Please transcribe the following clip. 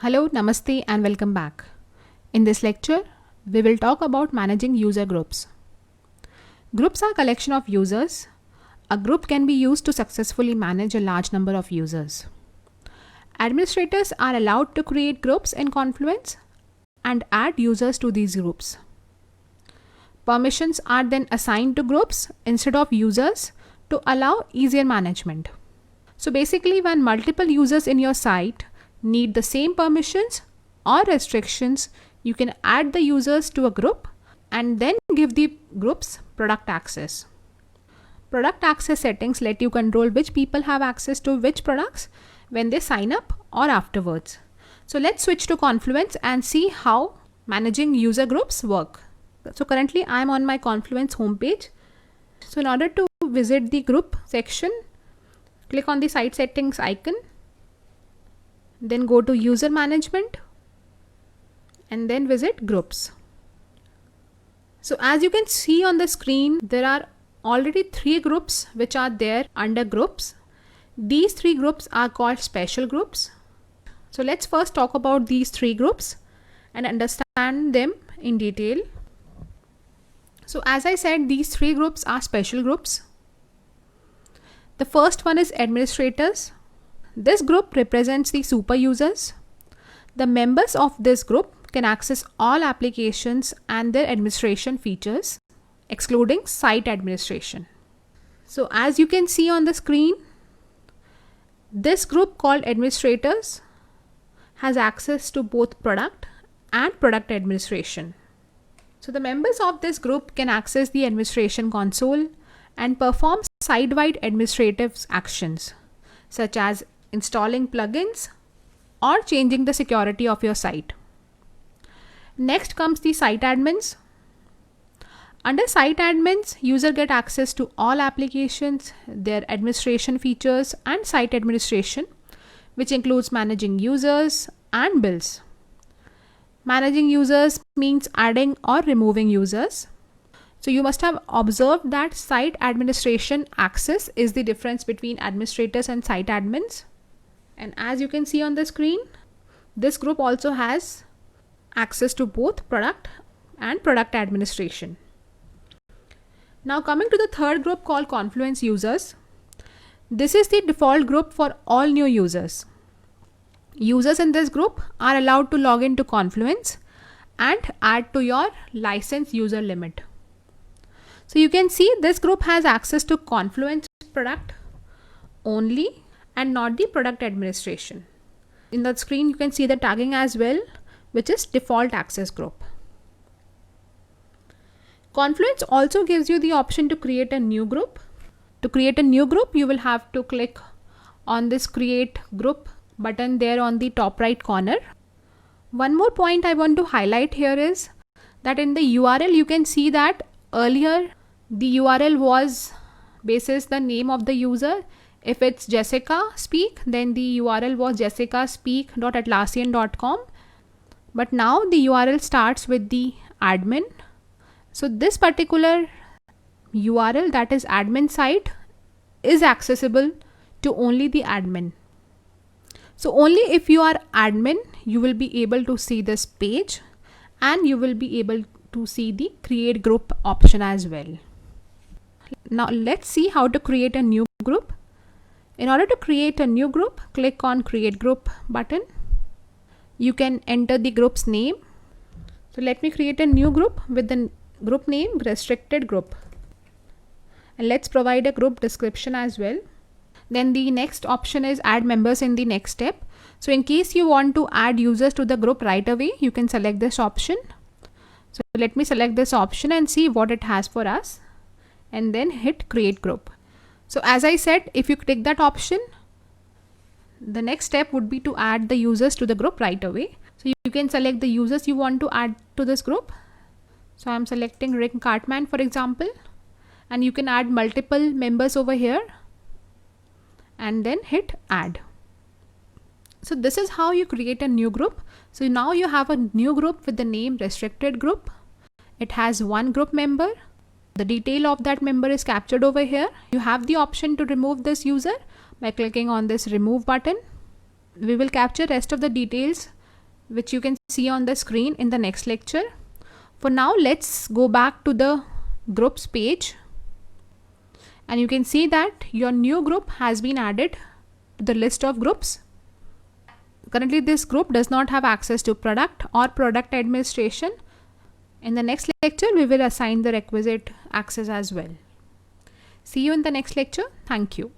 Hello, Namaste and welcome back. In this lecture, we will talk about managing user groups. Groups are a collection of users. A group can be used to successfully manage a large number of users. Administrators are allowed to create groups in Confluence and add users to these groups. Permissions are then assigned to groups instead of users to allow easier management. So basically, when multiple users in your site need the same permissions or restrictions, you can add the users to a group and then give the groups product access. Product access settings let you control which people have access to which products when they sign up or afterwards. So let's switch to Confluence and see how managing user groups work. So currently I am on my Confluence homepage. So in order to visit the group section, click on the site settings icon. Then go to user management and then visit groups. So as you can see on the screen, there are already 3 groups which are there under groups. These 3 groups are called special groups. So let's first talk about these 3 groups and understand them in detail. So as I said, these 3 groups are special groups. The first one is administrators. This group represents the super users. The members of this group can access all applications and their administration features, excluding site administration. So as you can see on the screen, this group called administrators has access to both product and product administration. So the members of this group can access the administration console and perform site-wide administrative actions, such as installing plugins or changing the security of your site. Next comes the site admins. Under site admins, user get access to all applications, their administration features and site administration, which includes managing users and bills. Managing users means adding or removing users. So you must have observed that site administration access is the difference between administrators and site admins. And as you can see on the screen, this group also has access to both product and product administration. Now coming to the third group called Confluence users. This is the default group for all new users. Users in this group are allowed to log into Confluence and add to your license user limit. So you can see this group has access to Confluence product only and not the product administration. In the screen you can see the tagging as well, which is default access group. Confluence also gives you the option to create a new group. To create a new group, you will have to click on this create group button there on the top right corner. One more point I want to highlight here is that in the URL you can see that earlier the URL was basis the name of the user. If it's Jessica Speak, then the URL was jessicaspeak.atlassian.com. But now the URL starts with the admin. So this particular URL, that is admin site, is accessible to only the admin. So only if you are admin, you will be able to see this page and you will be able to see the create group option as well. Now let's see how to create a new group. In order to create a new group, click on create group button. You can enter the group's name. So let me create a new group with the group name restricted group. And let's provide a group description as well. Then the next option is add members in the next step. So in case you want to add users to the group right away, you can select this option. So let me select this option and see what it has for us. And then hit create group. So as I said, if you click that option, the next step would be to add the users to the group right away. So you can select the users you want to add to this group. So I'm selecting Rick Cartman, for example, and you can add multiple members over here and then hit add. So this is how you create a new group. So now you have a new group with the name restricted group. It has one group member. The detail of that member is captured over here. You have the option to remove this user by clicking on this remove button. We will capture rest of the details which you can see on the screen in the next lecture. For now, let's go back to the groups page, and you can see that your new group has been added to the list of groups. Currently, this group does not have access to product or product administration. In the next lecture, we will assign the requisite access as well. See you in the next lecture. Thank you.